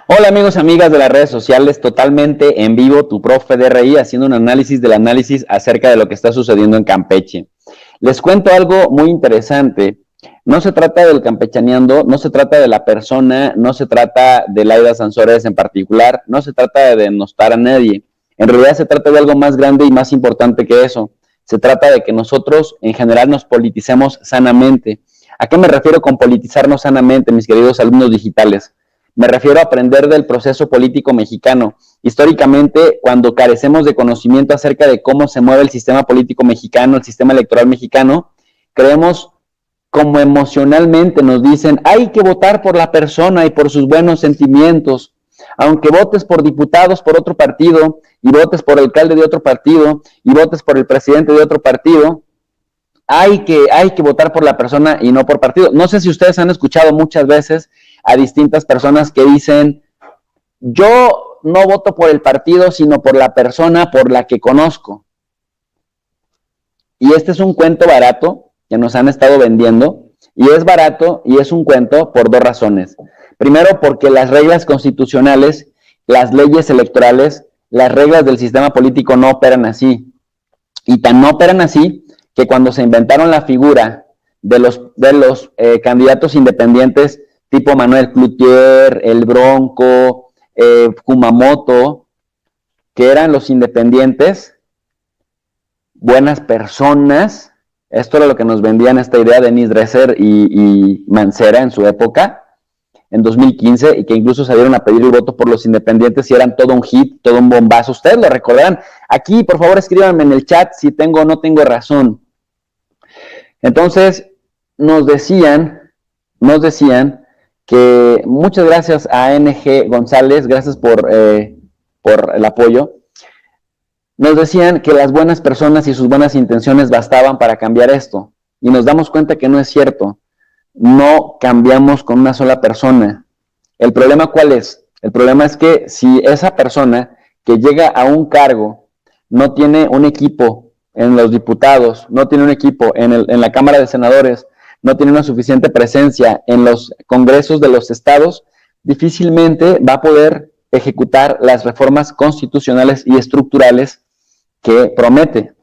Hola amigos y amigas de las redes sociales, totalmente en vivo, tu profe DRI haciendo un análisis del análisis acerca de lo que está sucediendo en Campeche. Les cuento algo muy interesante. No se trata del campechaneando, no se trata de la persona, no se trata de Laida Sansores en particular, no se trata de denostar a nadie. En realidad se trata de algo más grande y más importante que eso. Se trata de que nosotros en general nos politicemos sanamente. ¿A qué me refiero con politizarnos sanamente, mis queridos alumnos digitales? Me refiero a aprender del proceso político mexicano. Históricamente, cuando carecemos de conocimiento acerca de cómo se mueve el sistema político mexicano, el sistema electoral mexicano, creemos como emocionalmente nos dicen, hay que votar por la persona y por sus buenos sentimientos. Aunque votes por diputados por otro partido, y votes por el alcalde de otro partido, y votes por el presidente de otro partido, hay que votar por la persona y no por partido. No sé si ustedes han escuchado muchas veces a distintas personas que dicen, yo no voto por el partido, sino por la persona por la que conozco. Y este es un cuento barato que nos han estado vendiendo, y es barato y es un cuento por dos razones. Primero, porque las reglas constitucionales, las leyes electorales, las reglas del sistema político no operan así. Y tan no operan así que cuando se inventaron la figura de los candidatos independientes tipo Manuel Cloutier, El Bronco, Kumamoto, que eran los independientes, buenas personas. Esto era lo que nos vendían esta idea de Denis Dresser y Mancera en su época, en 2015, y que incluso salieron a pedir el voto por los independientes y eran todo un hit, todo un bombazo. Ustedes lo recordarán. Aquí, por favor, escríbanme en el chat si tengo o no tengo razón. Entonces, nos decían que muchas gracias a NG González, gracias por el apoyo. Nos decían que las buenas personas y sus buenas intenciones bastaban para cambiar esto. Y nos damos cuenta que no es cierto. No cambiamos con una sola persona. ¿El problema cuál es? El problema es que si esa persona que llega a un cargo no tiene un equipo en los diputados, no tiene un equipo en la Cámara de Senadores, no tiene una suficiente presencia en los congresos de los estados, difícilmente va a poder ejecutar las reformas constitucionales y estructurales que promete.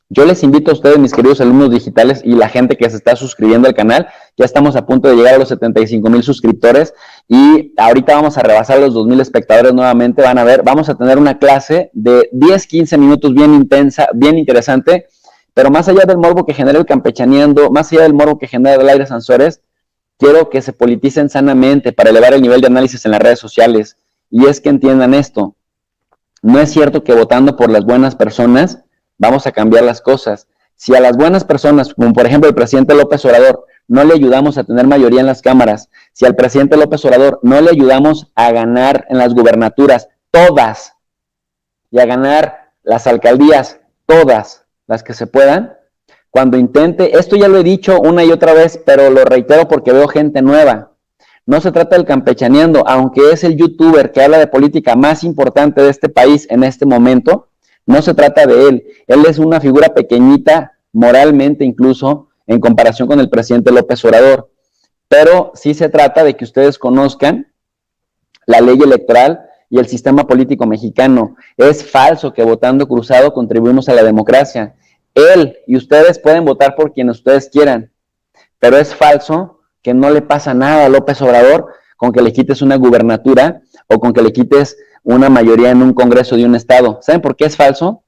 Yo les invito a ustedes, mis queridos alumnos digitales y la gente que se está suscribiendo al canal, ya estamos a punto de llegar a los 75,000 suscriptores y ahorita vamos a rebasar los 2,000 espectadores nuevamente. Van a ver, vamos a tener una clase de 10-15 minutos bien intensa, bien interesante, pero más allá del morbo que genera el campechaneando, más allá del morbo que genera Laida Sansores, quiero que se politicen sanamente para elevar el nivel de análisis en las redes sociales. Y es que entiendan esto, no es cierto que votando por las buenas personas vamos a cambiar las cosas. Si a las buenas personas, como por ejemplo el presidente López Obrador, no le ayudamos a tener mayoría en las cámaras, si al presidente López Obrador no le ayudamos a ganar en las gubernaturas, todas, y a ganar las alcaldías, todas las que se puedan, cuando intente, esto ya lo he dicho una y otra vez, pero lo reitero porque veo gente nueva. No se trata del campechaneando, aunque es el youtuber que habla de política más importante de este país en este momento, no se trata de él. Él es una figura pequeñita, moralmente incluso, en comparación con el presidente López Obrador. Pero sí se trata de que ustedes conozcan la ley electoral y el sistema político mexicano. Es falso que votando cruzado contribuimos a la democracia. Él y ustedes pueden votar por quien ustedes quieran, pero es falso que no le pasa nada a López Obrador con que le quites una gubernatura o con que le quites una mayoría en un congreso de un estado. ¿Saben por qué es falso?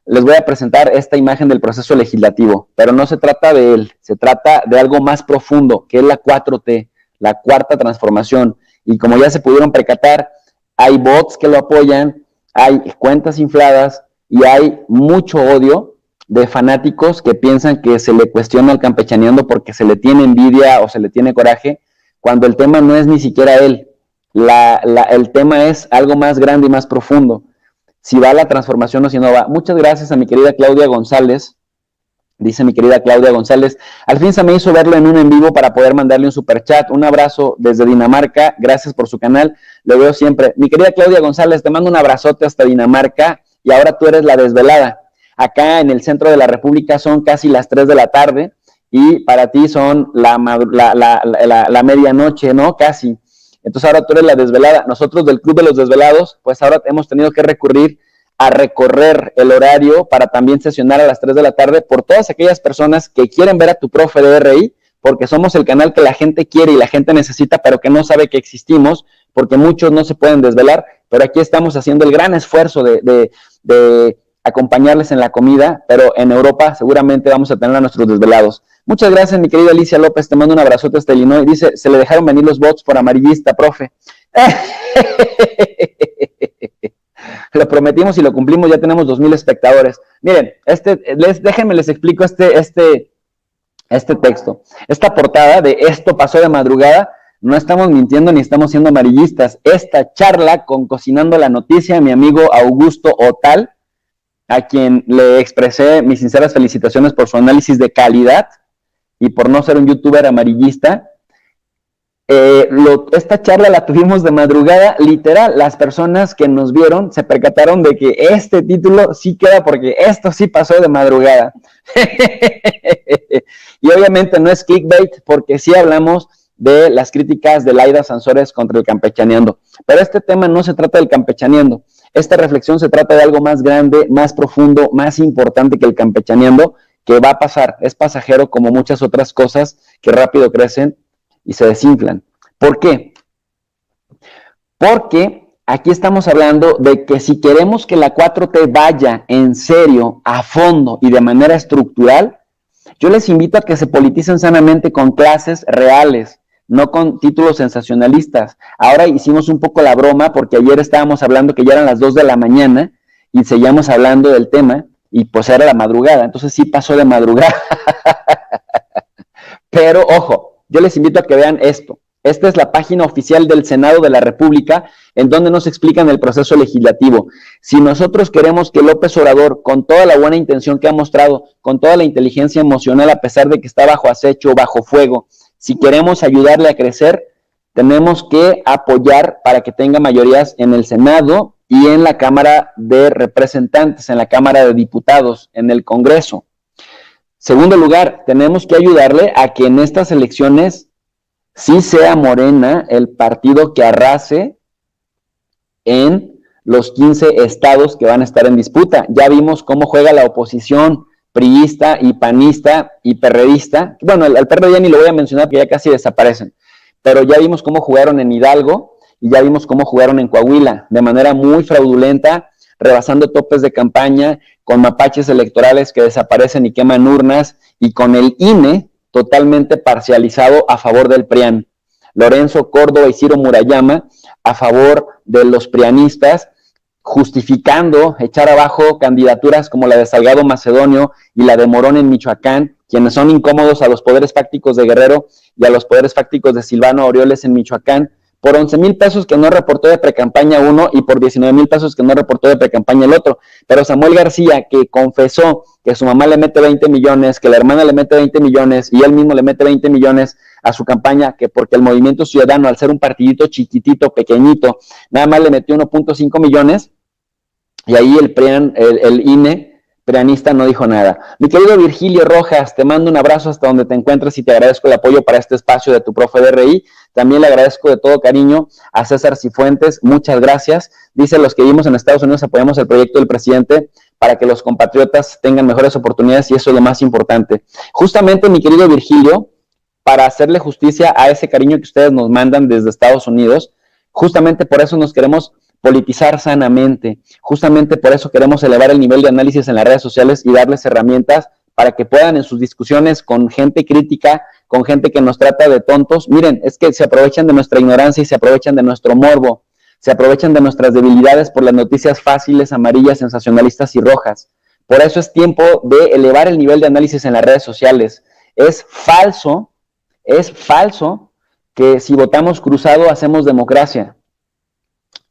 Les voy a presentar esta imagen del proceso legislativo, pero no se trata de él, se trata de algo más profundo, que es la 4T, la cuarta transformación. Y como ya se pudieron percatar, hay bots que lo apoyan, hay cuentas infladas y hay mucho odio de fanáticos que piensan que se le cuestiona al campechaneando porque se le tiene envidia o se le tiene coraje, cuando el tema no es ni siquiera él. El tema es algo más grande y más profundo. Si va la transformación o si no va. Muchas gracias a mi querida Claudia González. Dice mi querida Claudia González, al fin se me hizo verlo en un en vivo para poder mandarle un superchat. Un abrazo desde Dinamarca, gracias por su canal, lo veo siempre. Mi querida Claudia González, te mando un abrazote hasta Dinamarca y ahora tú eres la desvelada. Acá en el centro de la República son casi las 3 de la tarde y para ti son la medianoche, ¿no? Casi. entonces ahora tú eres la desvelada. Nosotros del Club de los Desvelados, pues ahora hemos tenido que recurrir a recorrer el horario para también sesionar a las 3 de la tarde por todas aquellas personas que quieren ver a tu profe de RI, porque somos el canal que la gente quiere y la gente necesita, pero que no sabe que existimos, porque muchos no se pueden desvelar, pero aquí estamos haciendo el gran esfuerzo de acompañarles en la comida, pero en Europa seguramente vamos a tener a nuestros desvelados. Muchas gracias, mi querida Alicia López, te mando un abrazote hasta Illinois. Dice, se le dejaron venir los bots por amarillista, profe. Lo prometimos y lo cumplimos, ya tenemos 2,000 espectadores. Miren, déjenme les explico este texto. Esta portada de Esto pasó de madrugada, no estamos mintiendo ni estamos siendo amarillistas. Esta charla con Cocinando la Noticia, mi amigo Augusto Otal, a quien le expresé mis sinceras felicitaciones por su análisis de calidad y por no ser un youtuber amarillista. Esta charla la tuvimos de madrugada, literal. Las personas que nos vieron se percataron de que este título sí queda porque esto sí pasó de madrugada. Y obviamente no es clickbait porque sí hablamos de las críticas de Laida Sansores contra el campechaneando. Pero este tema no se trata del campechaneando. Esta reflexión se trata de algo más grande, más profundo, más importante que el campechaneando, que va a pasar. Es pasajero como muchas otras cosas que rápido crecen y se desinflan. ¿Por qué? Porque aquí estamos hablando de que si queremos que la 4T vaya en serio, a fondo y de manera estructural, yo les invito a que se politicen sanamente con clases reales, no con títulos sensacionalistas. Ahora hicimos un poco la broma porque ayer estábamos hablando que ya eran las 2 de la mañana y seguíamos hablando del tema y pues era la madrugada, entonces sí pasó de madrugada. Pero ojo, yo les invito a que vean esto. Esta es la página oficial del Senado de la República, en donde nos explican el proceso legislativo. Si nosotros queremos que López Obrador, con toda la buena intención que ha mostrado, con toda la inteligencia emocional, a pesar de que está bajo acecho, bajo fuego, si queremos ayudarle a crecer, tenemos que apoyar para que tenga mayorías en el Senado y en la Cámara de Representantes, en la Cámara de Diputados, en el Congreso. Segundo lugar, tenemos que ayudarle a que en estas elecciones sí sea Morena el partido que arrase en los 15 estados que van a estar en disputa. Ya vimos cómo juega la oposición priista y panista y perredista. Bueno, al PRD ya ni lo voy a mencionar porque ya casi desaparecen, pero ya vimos cómo jugaron en Hidalgo y ya vimos cómo jugaron en Coahuila, de manera muy fraudulenta, rebasando topes de campaña, con mapaches electorales que desaparecen y queman urnas, y con el INE totalmente parcializado a favor del PRIAN. Lorenzo Córdoba y Ciro Murayama a favor de los prianistas, justificando echar abajo candidaturas como la de Salgado Macedonio y la de Morón en Michoacán, quienes son incómodos a los poderes fácticos de Guerrero y a los poderes fácticos de Silvano Aureoles en Michoacán, por 11,000 pesos que no reportó de precampaña uno y por 19,000 pesos que no reportó de precampaña el otro. Pero Samuel García, que confesó que su mamá le mete 20 millones, que la hermana le mete 20 millones y él mismo le mete 20 millones a su campaña, que porque el Movimiento Ciudadano, al ser un partidito chiquitito, pequeñito, nada más le metió 1.5 millones, y ahí el INE prianista no dijo nada. Mi querido Virgilio Rojas, te mando un abrazo hasta donde te encuentres y te agradezco el apoyo para este espacio de tu profe de RI. También le agradezco de todo cariño a César Cifuentes, muchas gracias. Dice, los que vivimos en Estados Unidos apoyamos el proyecto del presidente para que los compatriotas tengan mejores oportunidades y eso es lo más importante. Justamente, mi querido Virgilio, para hacerle justicia a ese cariño que ustedes nos mandan desde Estados Unidos, justamente por eso nos queremos politizar sanamente, justamente por eso queremos elevar el nivel de análisis en las redes sociales y darles herramientas para que puedan en sus discusiones con gente crítica, con gente que nos trata de tontos, miren, es que se aprovechan de nuestra ignorancia y se aprovechan de nuestro morbo, se aprovechan de nuestras debilidades por las noticias fáciles, amarillas, sensacionalistas y rojas. Por eso es tiempo de elevar el nivel de análisis en las redes sociales. Es falso que si votamos cruzado hacemos democracia.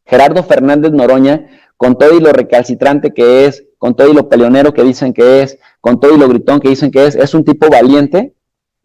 Gerardo Fernández Noroña, con todo y lo recalcitrante que es, con todo y lo peleonero que dicen que es, con todo y lo gritón que dicen que es un tipo valiente,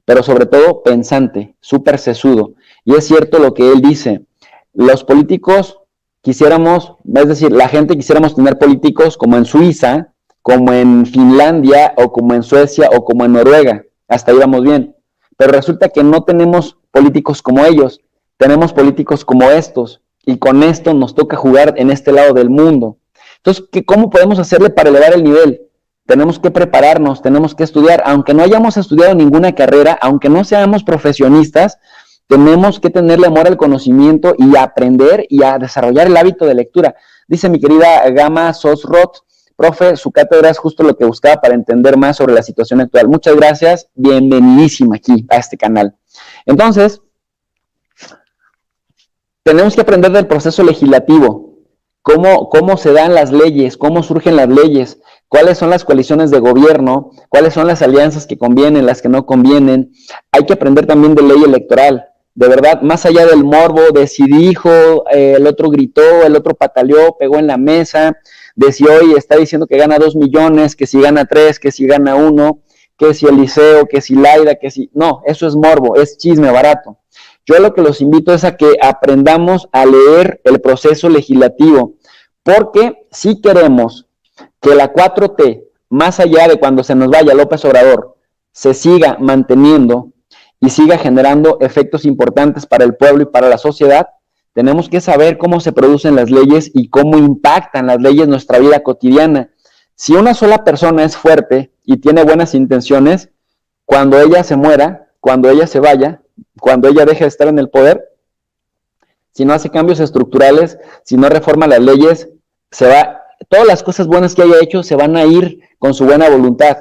pero sobre todo pensante, súper sesudo. Y es cierto lo que él dice, los políticos quisiéramos, es decir, la gente quisiéramos tener políticos como en Suiza, como en Finlandia, o como en Suecia, o como en Noruega, hasta ahí vamos bien. Pero resulta que no tenemos políticos como ellos. tenemos políticos como estos, y con esto nos toca jugar en este lado del mundo. Entonces, ¿cómo podemos hacerle para elevar el nivel? Tenemos que prepararnos, tenemos que estudiar, aunque no hayamos estudiado ninguna carrera, aunque no seamos profesionistas, tenemos que tenerle amor al conocimiento y a aprender y a desarrollar el hábito de lectura. Dice mi querida Gama Sosrot, profe, su cátedra es justo lo que buscaba para entender más sobre la situación actual. Muchas gracias, bienvenidísima aquí a este canal. Entonces, tenemos que aprender del proceso legislativo, cómo se dan las leyes, cómo surgen las leyes, cuáles son las coaliciones de gobierno, cuáles son las alianzas que convienen, las que no convienen. Hay que aprender también de ley electoral, de verdad, más allá del morbo, de si dijo, el otro gritó, el otro pataleó, pegó en la mesa, de si hoy está diciendo que gana 2 millones, que si gana 3, que si gana 1, que si Eliseo, que si Laida, que si... No, eso es morbo, es chisme barato. Yo lo que los invito es a que aprendamos a leer el proceso legislativo, porque si queremos que la 4T, más allá de cuando se nos vaya López Obrador, se siga manteniendo y siga generando efectos importantes para el pueblo y para la sociedad, tenemos que saber cómo se producen las leyes y cómo impactan las leyes en nuestra vida cotidiana. Si una sola persona es fuerte y tiene buenas intenciones, cuando ella se muera, cuando ella se vaya, cuando ella deje de estar en el poder, si no hace cambios estructurales, si no reforma las leyes, todas las cosas buenas que haya hecho se van a ir con su buena voluntad.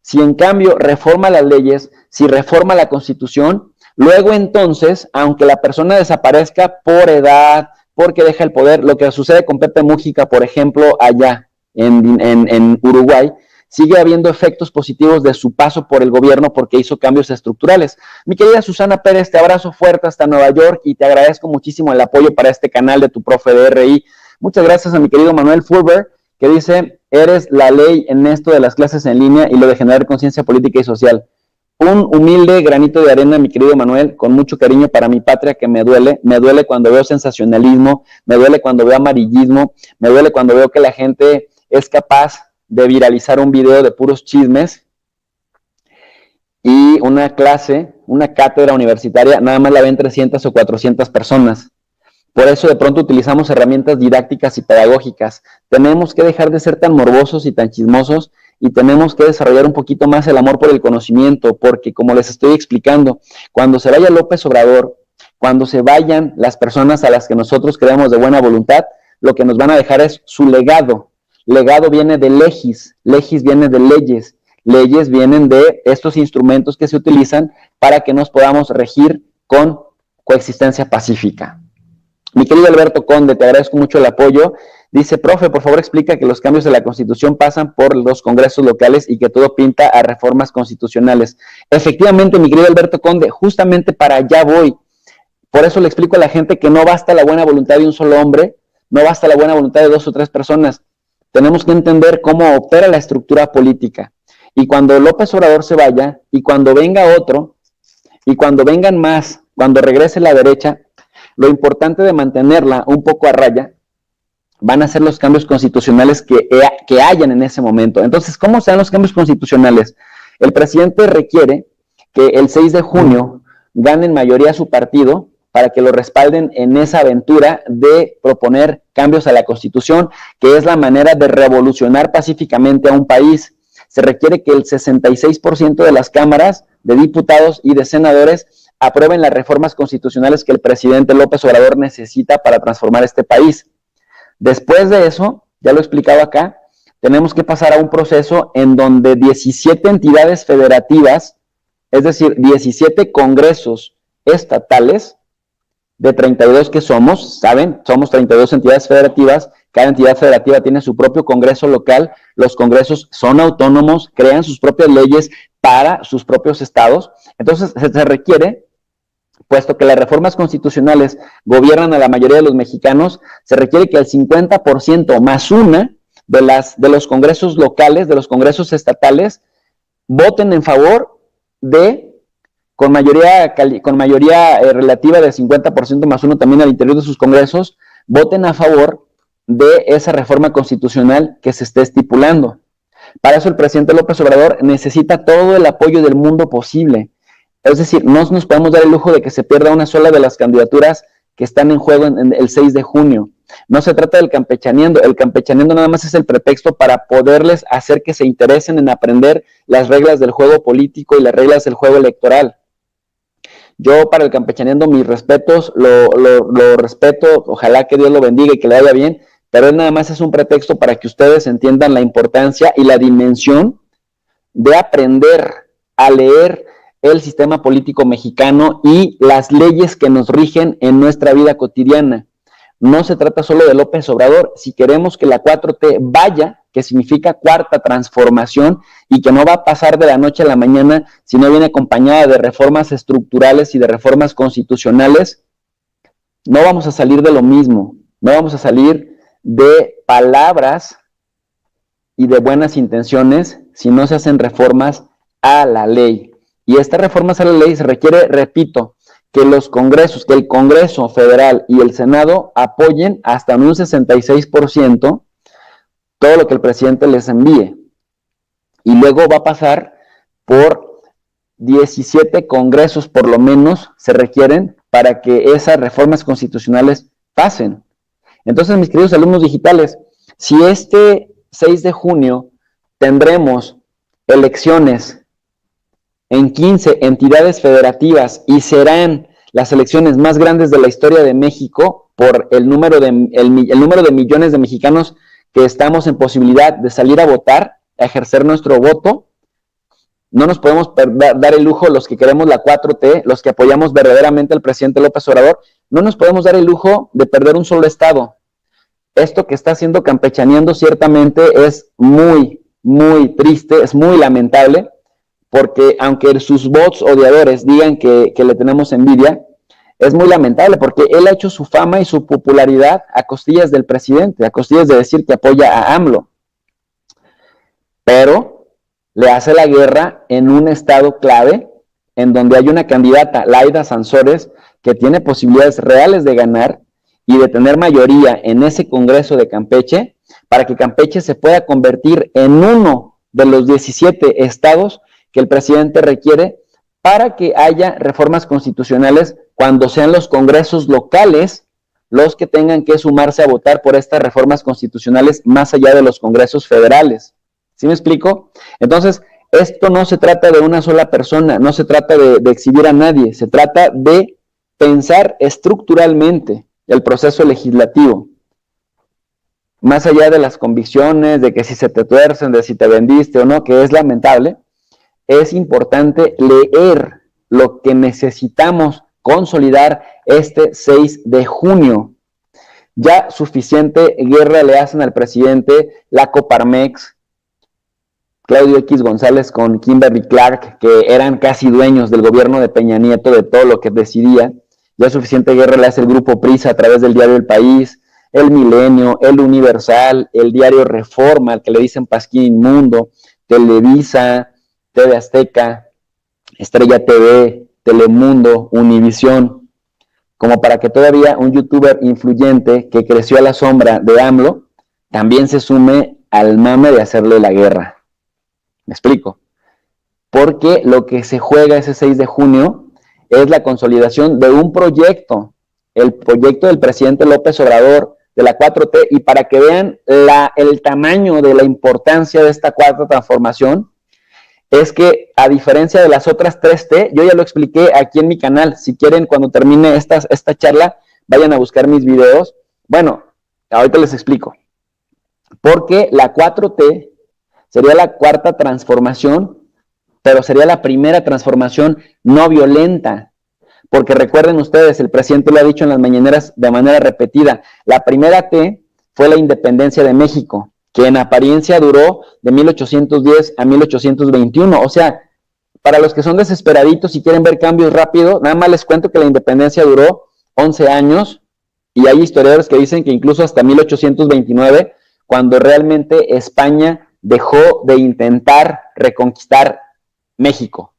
Si en cambio reforma las leyes, si reforma la Constitución, luego entonces, aunque la persona desaparezca por edad, porque deja el poder, lo que sucede con Pepe Mújica, por ejemplo, allá en Uruguay, sigue habiendo efectos positivos de su paso por el gobierno porque hizo cambios estructurales. Mi querida Susana Pérez, te abrazo fuerte hasta Nueva York y te agradezco muchísimo el apoyo para este canal de tu profe de RI. Muchas gracias a mi querido Manuel Fulber, que dice, eres la ley en esto de las clases en línea y lo de generar conciencia política y social. Un humilde granito de arena, mi querido Manuel, con mucho cariño para mi patria que me duele cuando veo sensacionalismo, me duele cuando veo amarillismo, me duele cuando veo que la gente es capaz de viralizar un video de puros chismes y una clase, una cátedra universitaria, nada más la ven 300 o 400 personas. Por eso de pronto utilizamos herramientas didácticas y pedagógicas. Tenemos que dejar de ser tan morbosos y tan chismosos y tenemos que desarrollar un poquito más el amor por el conocimiento, porque como les estoy explicando, cuando se vaya López Obrador, cuando se vayan las personas a las que nosotros creemos de buena voluntad, lo que nos van a dejar es su legado. Legado viene de legis viene de leyes, leyes vienen de estos instrumentos que se utilizan para que nos podamos regir con coexistencia pacífica. Mi querido Alberto Conde, te agradezco mucho el apoyo. Dice, profe, por favor explica que los cambios de la Constitución pasan por los congresos locales y que todo pinta a reformas constitucionales. Efectivamente, mi querido Alberto Conde, justamente para allá voy. Por eso le explico a la gente que no basta la buena voluntad de un solo hombre, no basta la buena voluntad de 2 o 3 personas. Tenemos que entender cómo opera la estructura política. Y cuando López Obrador se vaya, y cuando venga otro, y cuando vengan más, cuando regrese la derecha, lo importante de mantenerla un poco a raya van a ser los cambios constitucionales que hayan en ese momento. Entonces, ¿cómo se dan los cambios constitucionales? El presidente requiere que el 6 de junio gane en mayoría su partido para que lo respalden en esa aventura de proponer cambios a la Constitución, que es la manera de revolucionar pacíficamente a un país. Se requiere que el 66% de las cámaras de diputados y de senadores aprueben las reformas constitucionales que el presidente López Obrador necesita para transformar este país. Después de eso, ya lo he explicado acá, tenemos que pasar a un proceso en donde 17 entidades federativas, es decir, 17 congresos estatales, de 32 que somos, ¿saben? Somos 32 entidades federativas, cada entidad federativa tiene su propio congreso local, los congresos son autónomos, crean sus propias leyes para sus propios estados, entonces se requiere, puesto que las reformas constitucionales gobiernan a la mayoría de los mexicanos, se requiere que el 50% más una de los congresos locales, de los congresos estatales, voten en favor de con mayoría relativa del 50% más uno también al interior de sus congresos, voten a favor de esa reforma constitucional que se esté estipulando. Para eso el presidente López Obrador necesita todo el apoyo del mundo posible. Es decir, no nos podemos dar el lujo de que se pierda una sola de las candidaturas que están en juego en el 6 de junio. No se trata del campechaneando. El campechaneando nada más es el pretexto para poderles hacer que se interesen en aprender las reglas del juego político y las reglas del juego electoral. Yo para el campechaneando mis respetos, lo respeto, ojalá que Dios lo bendiga y que le vaya bien, pero él nada más es un pretexto para que ustedes entiendan la importancia y la dimensión de aprender a leer el sistema político mexicano y las leyes que nos rigen en nuestra vida cotidiana. No se trata solo de López Obrador. Si queremos que la 4T vaya, que significa cuarta transformación, y que no va a pasar de la noche a la mañana, si no viene acompañada de reformas estructurales y de reformas constitucionales, no vamos a salir de lo mismo. No vamos a salir de palabras y de buenas intenciones si no se hacen reformas a la ley. Y estas reformas a la ley se requiere, repito, que los congresos, que el Congreso Federal y el Senado apoyen hasta en un 66% todo lo que el presidente les envíe. Y luego va a pasar por 17 congresos por lo menos se requieren para que esas reformas constitucionales pasen. Entonces, mis queridos alumnos digitales, si este 6 de junio tendremos elecciones en 15 entidades federativas y serán las elecciones más grandes de la historia de México por el número de millones de mexicanos que estamos en posibilidad de salir a votar, a ejercer nuestro voto, no nos podemos dar el lujo, los que queremos la 4T, los que apoyamos verdaderamente al presidente López Obrador, no nos podemos dar el lujo de perder un solo estado. Esto que está haciendo campechaneando ciertamente es muy, muy triste, es muy lamentable, porque aunque sus bots odiadores digan que le tenemos envidia, es muy lamentable porque él ha hecho su fama y su popularidad a costillas del presidente, a costillas de decir que apoya a AMLO. Pero le hace la guerra en un estado clave, en donde hay una candidata, Laida Sansores, que tiene posibilidades reales de ganar y de tener mayoría en ese Congreso de Campeche, para que Campeche se pueda convertir en uno de los 17 estados que el presidente requiere para que haya reformas constitucionales cuando sean los congresos locales los que tengan que sumarse a votar por estas reformas constitucionales más allá de los congresos federales. ¿Sí me explico? Entonces, esto no se trata de una sola persona, no se trata de exhibir a nadie, se trata de pensar estructuralmente el proceso legislativo. Más allá de las convicciones, de que si se te tuercen, de si te vendiste o no, que es lamentable, es importante leer lo que necesitamos consolidar este 6 de junio. Ya suficiente guerra le hacen al presidente la Coparmex, Claudio X González con Kimberly Clark, que eran casi dueños del gobierno de Peña Nieto, de todo lo que decidía. Ya suficiente guerra le hace el Grupo Prisa a través del diario El País, El Milenio, El Universal, el diario Reforma, al que le dicen Pasquín Inmundo, Televisa, TV Azteca, Estrella TV, Telemundo, Univisión, como para que todavía un youtuber influyente que creció a la sombra de AMLO también se sume al mame de hacerle la guerra. ¿Me explico? Porque lo que se juega ese 6 de junio es la consolidación de un proyecto, el proyecto del presidente López Obrador, de la 4T, y para que vean el tamaño de la importancia de esta cuarta transformación, es que a diferencia de las otras 3T, yo ya lo expliqué aquí en mi canal. Si quieren, cuando termine esta charla, vayan a buscar mis videos. Bueno, ahorita les explico. Porque la 4T sería la cuarta transformación, pero sería la primera transformación no violenta. Porque recuerden ustedes, el presidente lo ha dicho en las mañaneras de manera repetida, la primera T fue la independencia de México, que en apariencia duró de 1810 a 1821. O sea, para los que son desesperaditos y quieren ver cambios rápido, nada más les cuento que la independencia duró 11 años, y hay historiadores que dicen que incluso hasta 1829, cuando realmente España dejó de intentar reconquistar México.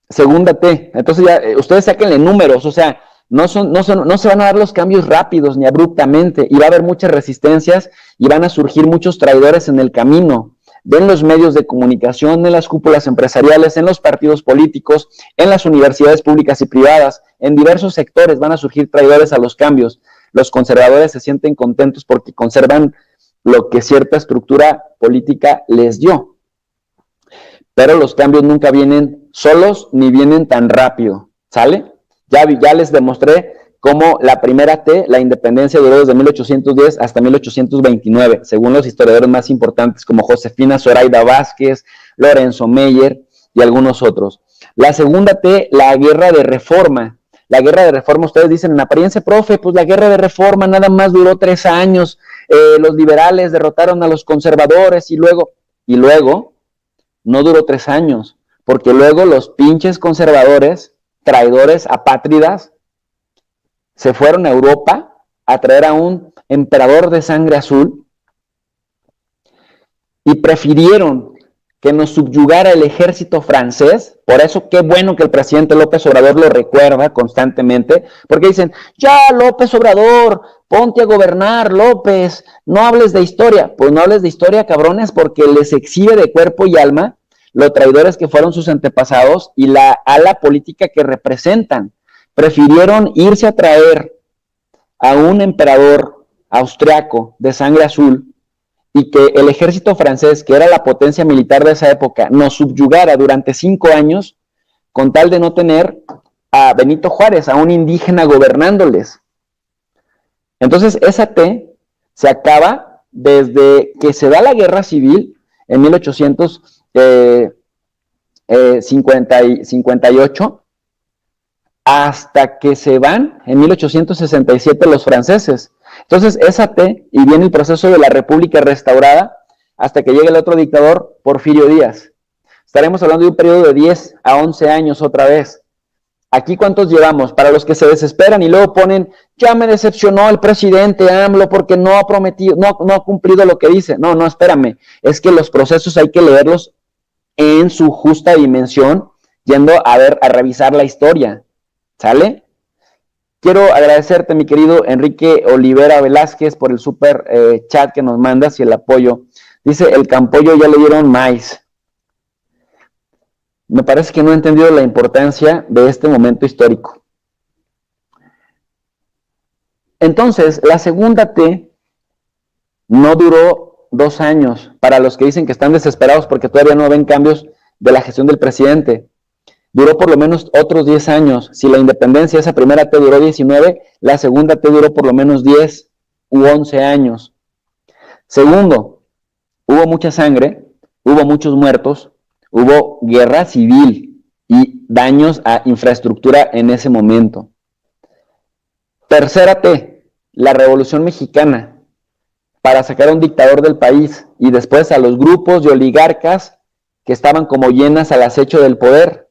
Segunda T, entonces ya ustedes sáquenle números, o sea, no se van a dar los cambios rápidos ni abruptamente, y va a haber muchas resistencias y van a surgir muchos traidores en el camino. en los medios de comunicación, en las cúpulas empresariales, en los partidos políticos, en las universidades públicas y privadas, en diversos sectores van a surgir traidores a los cambios. Los conservadores se sienten contentos porque conservan lo que cierta estructura política les dio. Pero los cambios nunca vienen solos ni vienen tan rápido, ¿sale? Ya les demostré cómo la primera T, la independencia, duró desde 1810 hasta 1829, según los historiadores más importantes como Josefina Zoraida Vázquez, Lorenzo Meyer y algunos otros. La segunda T, la guerra de reforma. La guerra de reforma, ustedes dicen en apariencia, profe, pues la guerra de reforma nada más duró 3 años, los liberales derrotaron a los conservadores y luego no duró 3 años, porque luego los pinches conservadores, traidores, apátridas, se fueron a Europa a traer a un emperador de sangre azul y prefirieron que nos subyugara el ejército francés. Por eso qué bueno que el presidente López Obrador lo recuerda constantemente, porque dicen, ya López Obrador, ponte a gobernar, López, no hables de historia. Pues no hables de historia, cabrones, porque les exhibe de cuerpo y alma los traidores que fueron sus antepasados y la ala política que representan. Prefirieron irse a traer a un emperador austriaco de sangre azul y que el ejército francés, que era la potencia militar de esa época, nos subyugara durante 5 años con tal de no tener a Benito Juárez, a un indígena gobernándoles. Entonces esa T se acaba desde que se da la guerra civil en 1858 hasta que se van en 1867 los franceses. Entonces esa T, y viene el proceso de la República restaurada hasta que llegue el otro dictador, Porfirio Díaz. Estaremos hablando de un periodo de 10 a 11 años otra vez. Aquí, ¿cuántos llevamos? Para los que se desesperan y luego ponen, ya me decepcionó el presidente AMLO porque no ha prometido, no ha cumplido lo que dice. No, espérame. Es que los procesos hay que leerlos en su justa dimensión, yendo a revisar la historia. ¿Sale? Quiero agradecerte, mi querido Enrique Olivera Velázquez, por el super chat que nos mandas y el apoyo. Dice, el Campollo ya le dieron maíz. Me parece que no he entendido la importancia de este momento histórico. Entonces, la segunda T no duró 2 años, para los que dicen que están desesperados porque todavía no ven cambios de la gestión del presidente. Duró por lo menos otros 10 años. Si la independencia, esa primera T duró 19, la segunda T duró por lo menos 10 u 11 años. Segundo, hubo mucha sangre, hubo muchos muertos, hubo guerra civil y daños a infraestructura en ese momento. Tercera T, la Revolución Mexicana, para sacar a un dictador del país y después a los grupos de oligarcas que estaban como hienas al acecho del poder.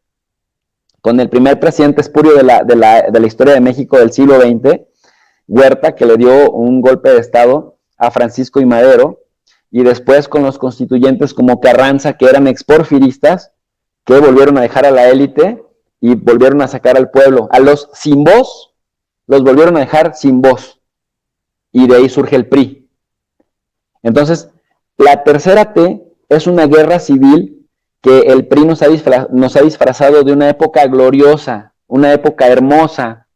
Con el primer presidente espurio de la historia de México del siglo XX, Huerta, que le dio un golpe de estado a Francisco I. Madero, y después con los constituyentes como Carranza, que eran exporfiristas, que volvieron a dejar a la élite y volvieron a sacar al pueblo. A los sin voz, los volvieron a dejar sin voz, y de ahí surge el PRI. Entonces, la tercera T es una guerra civil que el PRI nos ha disfrazado de una época gloriosa, una época hermosa,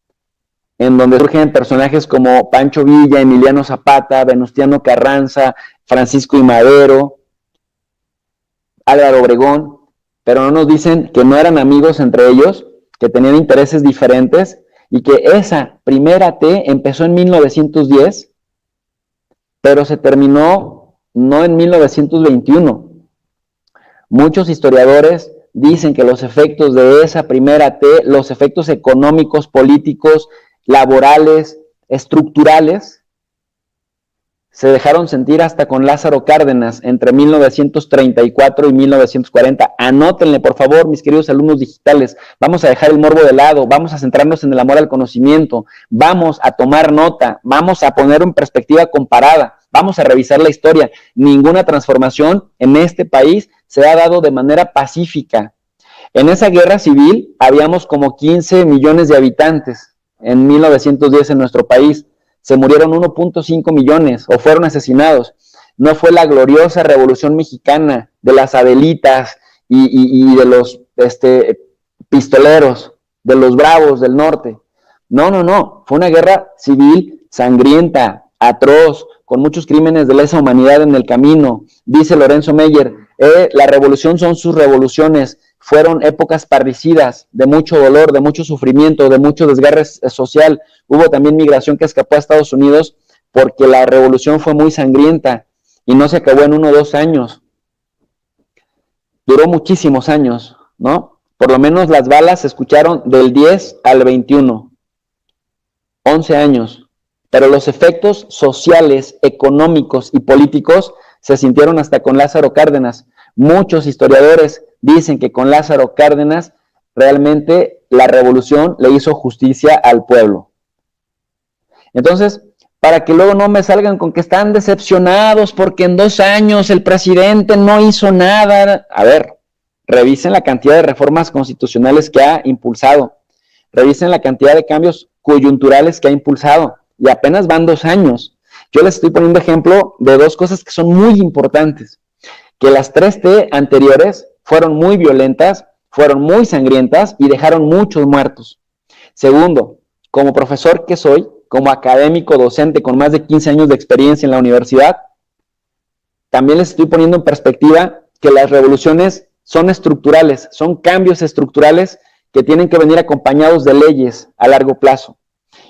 en donde surgen personajes como Pancho Villa, Emiliano Zapata, Venustiano Carranza, Francisco I. Madero, Álvaro Obregón, pero no nos dicen que no eran amigos entre ellos, que tenían intereses diferentes, y que esa primera T empezó en 1910, pero se terminó no en 1921. Muchos historiadores dicen que los efectos de esa primera T, los efectos económicos, políticos, laborales, estructurales, se dejaron sentir hasta con Lázaro Cárdenas entre 1934 y 1940. Anótenle, por favor, mis queridos alumnos digitales. Vamos a dejar el morbo de lado, vamos a centrarnos en el amor al conocimiento, vamos a tomar nota, vamos a poner en perspectiva comparada, vamos a revisar la historia. Ninguna transformación en este país se ha dado de manera pacífica. En esa guerra civil habíamos como 15 millones de habitantes en 1910 en nuestro país. Se murieron 1.5 millones o fueron asesinados. no fue la gloriosa Revolución Mexicana de las Adelitas y de los pistoleros, de los bravos del norte. No, fue una guerra civil sangrienta, atroz, con muchos crímenes de lesa humanidad en el camino. Dice Lorenzo Meyer, la revolución son sus revoluciones, fueron épocas parricidas, de mucho dolor, de mucho sufrimiento, de mucho desgarre social. Hubo también migración que escapó a Estados Unidos porque la revolución fue muy sangrienta y no se acabó en 1 o 2 años. Duró muchísimos años, ¿no? Por lo menos las balas se escucharon del 10 al 21, 11 años. Pero los efectos sociales, económicos y políticos se sintieron hasta con Lázaro Cárdenas. Muchos historiadores dicen que con Lázaro Cárdenas realmente la revolución le hizo justicia al pueblo. Entonces, para que luego no me salgan con que están decepcionados porque en 2 años el presidente no hizo nada. A ver, revisen la cantidad de reformas constitucionales que ha impulsado, revisen la cantidad de cambios coyunturales que ha impulsado, y apenas van 2 años. Yo les estoy poniendo ejemplo de 2 cosas que son muy importantes, que las 3T anteriores fueron muy violentas, fueron muy sangrientas y dejaron muchos muertos. Segundo, como profesor que soy, como académico docente con más de 15 años de experiencia en la universidad, también les estoy poniendo en perspectiva que las revoluciones son estructurales, son cambios estructurales que tienen que venir acompañados de leyes a largo plazo.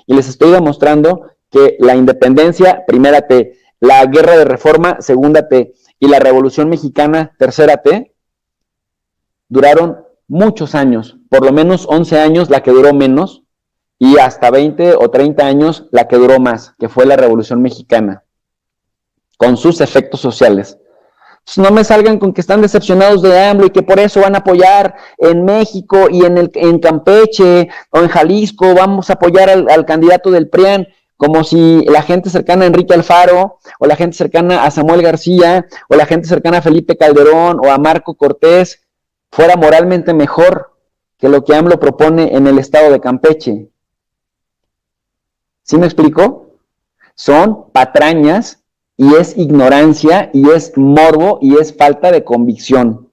Y les estoy demostrando que la independencia, primera T, la guerra de reforma, segunda T, y la revolución mexicana, tercera T, duraron muchos años, por lo menos 11 años la que duró menos, y hasta 20 o 30 años la que duró más, que fue la revolución mexicana, con sus efectos sociales. No me salgan con que están decepcionados de AMLO y que por eso van a apoyar en México y en Campeche o en Jalisco, vamos a apoyar al candidato del PRIAN, como si la gente cercana a Enrique Alfaro, o la gente cercana a Samuel García, o la gente cercana a Felipe Calderón o a Marco Cortés fuera moralmente mejor que lo que AMLO propone en el estado de Campeche. ¿Sí me explico? Son patrañas y es ignorancia y es morbo y es falta de convicción.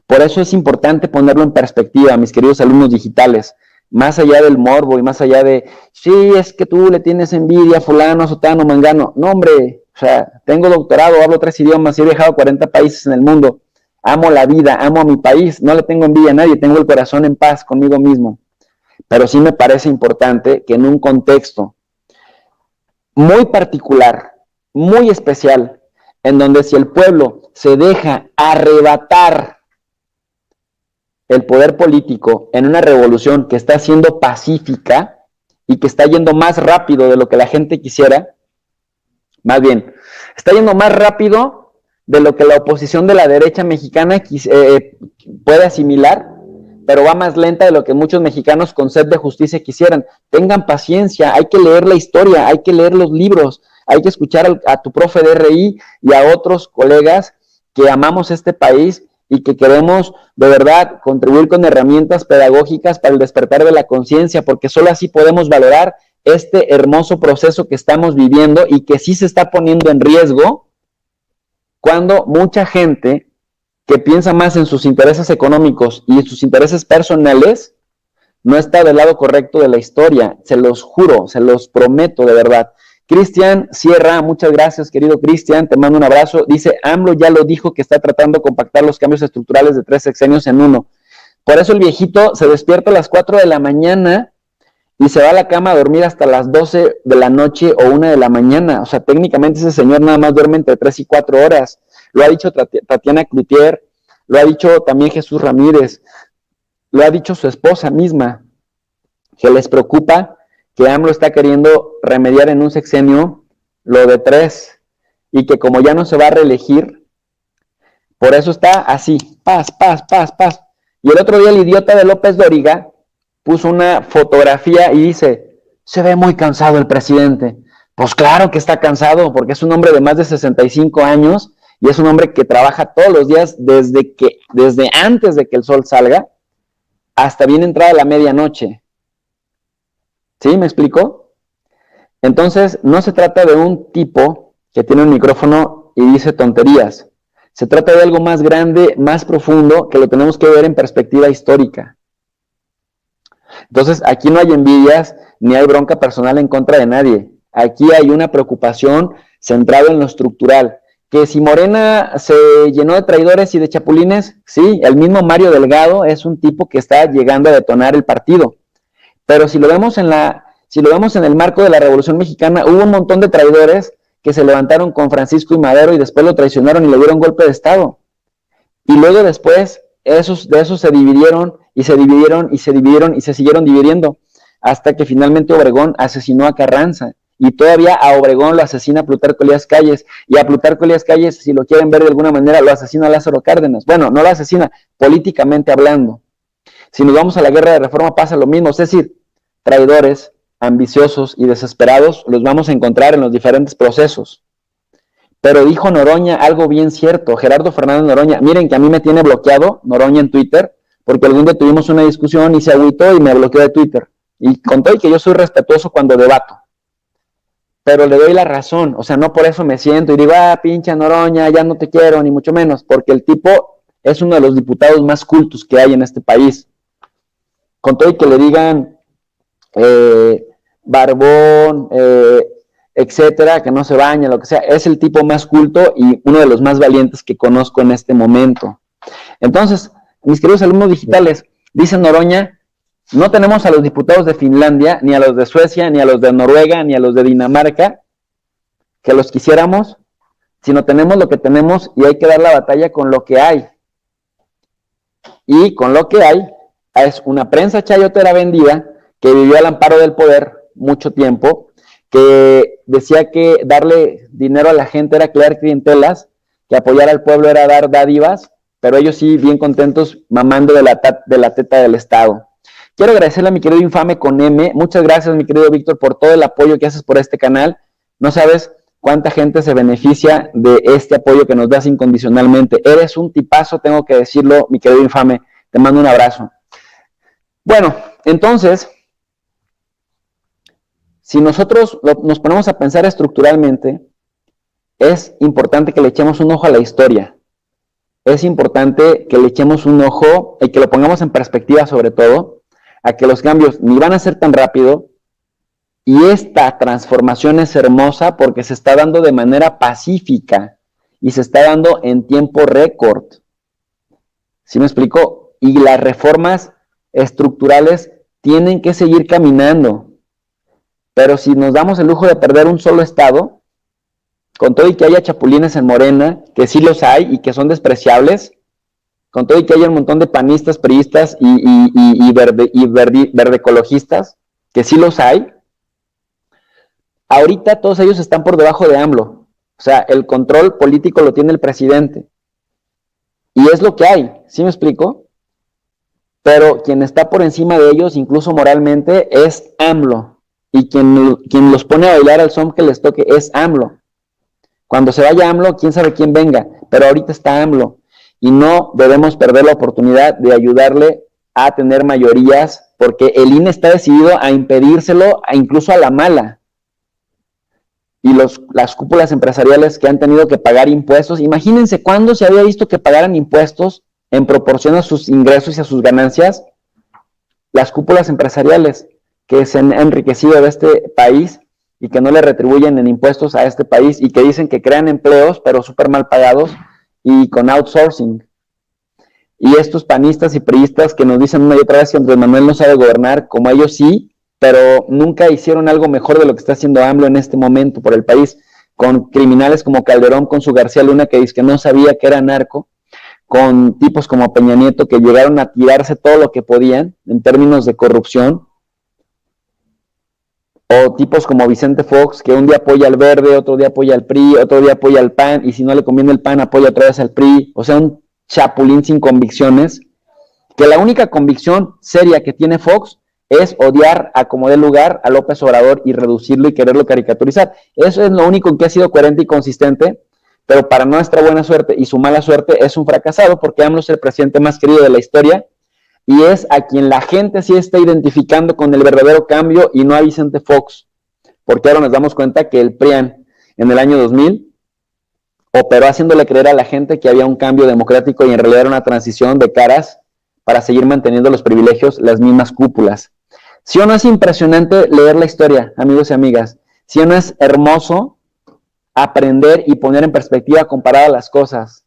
Por eso es importante ponerlo en perspectiva, mis queridos alumnos digitales, más allá del morbo y más allá de, sí, es que tú le tienes envidia a fulano, sotano, mangano. No, hombre, o sea, tengo doctorado, hablo 3 idiomas y he viajado a 40 países en el mundo. Amo la vida, amo a mi país, no le tengo envidia a nadie, tengo el corazón en paz conmigo mismo. Pero sí me parece importante que en un contexto muy particular, muy especial, en donde si el pueblo se deja arrebatar el poder político en una revolución que está siendo pacífica y que está yendo más rápido de lo que la gente quisiera, más bien, está yendo más rápido de lo que la oposición de la derecha mexicana puede asimilar, pero va más lenta de lo que muchos mexicanos con sed de justicia quisieran. Tengan paciencia, hay que leer la historia, hay que leer los libros, hay que escuchar a tu profe de RI y a otros colegas que amamos este país y que queremos de verdad contribuir con herramientas pedagógicas para el despertar de la conciencia, porque solo así podemos valorar este hermoso proceso que estamos viviendo y que sí se está poniendo en riesgo cuando mucha gente que piensa más en sus intereses económicos y en sus intereses personales no está del lado correcto de la historia, se los juro, se los prometo de verdad. Cristian Sierra, muchas gracias, querido Cristian, te mando un abrazo. Dice, AMLO ya lo dijo que está tratando de compactar los cambios estructurales de 3 sexenios en uno. Por eso el viejito se despierta a las 4 de la mañana y se va a la cama a dormir hasta las 12 de la noche o 1 de la mañana. O sea, técnicamente ese señor nada más duerme entre 3 y 4 horas. Lo ha dicho Tatiana Cloutier, lo ha dicho también Jesús Ramírez, lo ha dicho su esposa misma, que les preocupa que AMLO está queriendo remediar en un sexenio lo de 3 y que como ya no se va a reelegir, por eso está así, paz. Y el otro día el idiota de López Dóriga puso una fotografía y dice, se ve muy cansado el presidente. Pues claro que está cansado, porque es un hombre de más de 65 años y es un hombre que trabaja todos los días desde antes de que el sol salga hasta bien entrada la medianoche. ¿Sí? ¿Me explico? Entonces, no se trata de un tipo que tiene un micrófono y dice tonterías. Se trata de algo más grande, más profundo, que lo tenemos que ver en perspectiva histórica. Entonces, aquí no hay envidias, ni hay bronca personal en contra de nadie. Aquí hay una preocupación centrada en lo estructural. Que si Morena se llenó de traidores y de chapulines, sí, el mismo Mario Delgado es un tipo que está llegando a detonar el partido. Pero si lo vemos en el marco de la Revolución Mexicana, hubo un montón de traidores que se levantaron con Francisco y Madero y después lo traicionaron y le dieron golpe de Estado. Y luego después de esos se dividieron y se dividieron y se dividieron y se siguieron dividiendo hasta que finalmente Obregón asesinó a Carranza. Y todavía a Obregón lo asesina Plutarco Elías Calles, y a Plutarco Elías Calles, si lo quieren ver de alguna manera, lo asesina Lázaro Cárdenas. Bueno, no lo asesina, políticamente hablando. Si nos vamos a la guerra de Reforma pasa lo mismo, es decir, traidores, ambiciosos y desesperados los vamos a encontrar en los diferentes procesos. Pero dijo Noroña algo bien cierto, Gerardo Fernández Noroña, miren que a mí me tiene bloqueado Noroña en Twitter, porque algún día tuvimos una discusión y se agüitó y me bloqueó de Twitter. Y contó que yo soy respetuoso cuando debato. Pero le doy la razón, o sea, no por eso me siento y digo, pinche Noroña, ya no te quiero, ni mucho menos, porque el tipo es uno de los diputados más cultos que hay en este país. Con todo y que le digan barbón, etcétera, que no se baña, lo que sea, es el tipo más culto y uno de los más valientes que conozco en este momento. Entonces, mis queridos alumnos digitales, dice Noroña, no tenemos a los diputados de Finlandia, ni a los de Suecia, ni a los de Noruega, ni a los de Dinamarca, que los quisiéramos, sino tenemos lo que tenemos y hay que dar la batalla con lo que hay. Y con lo que hay es una prensa chayotera vendida que vivió al amparo del poder mucho tiempo, que decía que darle dinero a la gente era crear clientelas, que apoyar al pueblo era dar dádivas, pero ellos sí bien contentos mamando de la teta del Estado. Quiero agradecerle a mi querido Infame con M. Muchas gracias, mi querido Víctor, por todo el apoyo que haces por este canal. No sabes cuánta gente se beneficia de este apoyo que nos das incondicionalmente. Eres un tipazo, tengo que decirlo, mi querido Infame. Te mando un abrazo. Bueno, entonces, si nosotros nos ponemos a pensar estructuralmente, es importante que le echemos un ojo a la historia. Es importante que le echemos un ojo y que lo pongamos en perspectiva sobre todo, a que los cambios ni van a ser tan rápido, y esta transformación es hermosa porque se está dando de manera pacífica y se está dando en tiempo récord. ¿Sí me explico? Y las reformas estructurales tienen que seguir caminando. Pero si nos damos el lujo de perder un solo estado, con todo y que haya chapulines en Morena, que sí los hay y que son despreciables, con todo y que haya un montón de panistas, priistas y verde ecologistas, que sí los hay, ahorita todos ellos están por debajo de AMLO. O sea, el control político lo tiene el presidente. Y es lo que hay, ¿sí me explico? Pero quien está por encima de ellos, incluso moralmente, es AMLO. Y quien los pone a bailar al son que les toque es AMLO. Cuando se vaya AMLO, quién sabe quién venga, pero ahorita está AMLO. Y no debemos perder la oportunidad de ayudarle a tener mayorías, porque el INE está decidido a impedírselo, incluso a la mala. Y las cúpulas empresariales que han tenido que pagar impuestos, imagínense cuándo se había visto que pagaran impuestos en proporción a sus ingresos y a sus ganancias, las cúpulas empresariales que se han enriquecido de este país y que no le retribuyen en impuestos a este país y que dicen que crean empleos, pero súper mal pagados, y con outsourcing. Y estos panistas y priistas que nos dicen una y otra vez que Andrés Manuel no sabe gobernar, como ellos sí, pero nunca hicieron algo mejor de lo que está haciendo AMLO en este momento por el país, con criminales como Calderón, con su García Luna, que dice que no sabía que era narco, con tipos como Peña Nieto, que llegaron a tirarse todo lo que podían en términos de corrupción, o tipos como Vicente Fox, que un día apoya al Verde, otro día apoya al PRI, otro día apoya al PAN, y si no le conviene el PAN, apoya otra vez al PRI. O sea, un chapulín sin convicciones, que la única convicción seria que tiene Fox es odiar a como dé lugar a López Obrador y reducirlo y quererlo caricaturizar. Eso es lo único en que ha sido coherente y consistente, pero para nuestra buena suerte y su mala suerte es un fracasado, porque AMLO es el presidente más querido de la historia, y es a quien la gente sí está identificando con el verdadero cambio y no a Vicente Fox, porque ahora nos damos cuenta que el PRIAN en el año 2000 operó haciéndole creer a la gente que había un cambio democrático y en realidad era una transición de caras para seguir manteniendo los privilegios, las mismas cúpulas. ¿Sí o no es impresionante leer la historia, amigos y amigas? ¿Sí o no es hermoso aprender y poner en perspectiva comparada las cosas?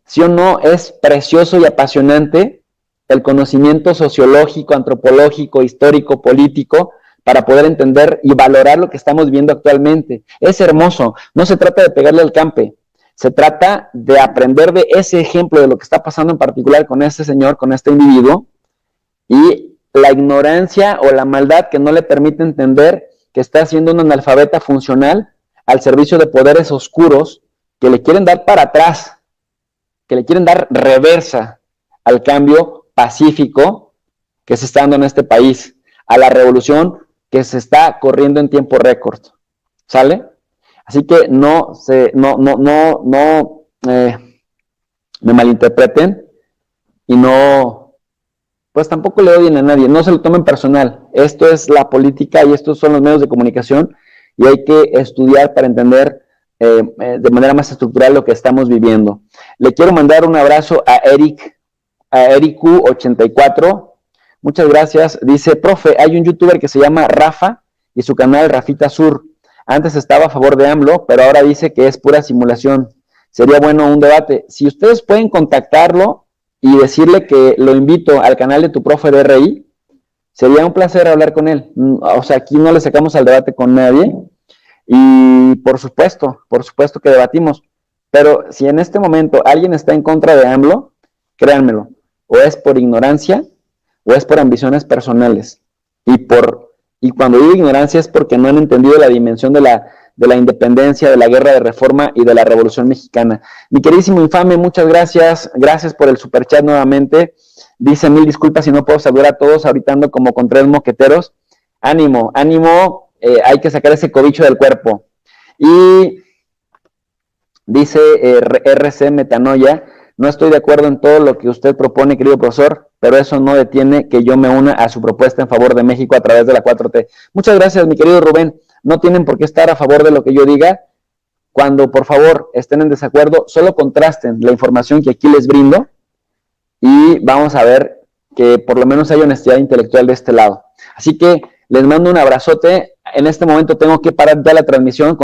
¿Sí o no es precioso y apasionante el conocimiento sociológico, antropológico, histórico, político, para poder entender y valorar lo que estamos viendo actualmente? Es hermoso. No se trata de pegarle al campe, se trata de aprender de ese ejemplo, de lo que está pasando en particular con este señor, con este individuo, y la ignorancia o la maldad que no le permite entender que está siendo un analfabeta funcional al servicio de poderes oscuros que le quieren dar para atrás, que le quieren dar reversa al cambio pacífico que se está dando en este país, a la revolución que se está corriendo en tiempo récord. ¿Sale? Así que no me malinterpreten y no, pues tampoco le odien a nadie, no se lo tomen personal. Esto es la política y estos son los medios de comunicación y hay que estudiar para entender de manera más estructural lo que estamos viviendo. Le quiero mandar un abrazo a Ericu84. Muchas gracias. Dice, profe, hay un youtuber que se llama Rafa y su canal Rafita Sur. Antes estaba a favor de AMLO, pero ahora dice que es pura simulación. Sería bueno un debate. Si ustedes pueden contactarlo y decirle que lo invito al canal de tu profe de RI, sería un placer hablar con él. O sea, aquí no le sacamos al debate con nadie. Y por supuesto que debatimos. Pero si en este momento alguien está en contra de AMLO, créanmelo, o es por ignorancia o es por ambiciones personales. Y cuando digo ignorancia es porque no han entendido la dimensión de la independencia, de la guerra de reforma y de la revolución mexicana. Mi queridísimo infame, muchas gracias. Gracias por el superchat nuevamente. Dice, mil disculpas si no puedo saludar a todos, ahorita ando como con 3 moqueteros. Ánimo, ánimo, hay que sacar ese cobicho del cuerpo. Y dice RC Metanoia, no estoy de acuerdo en todo lo que usted propone, querido profesor, pero eso no detiene que yo me una a su propuesta en favor de México a través de la 4T. Muchas gracias, mi querido Rubén. No tienen por qué estar a favor de lo que yo diga. Cuando, por favor, estén en desacuerdo, solo contrasten la información que aquí les brindo y vamos a ver que por lo menos hay honestidad intelectual de este lado. Así que les mando un abrazote. En este momento tengo que parar ya la transmisión.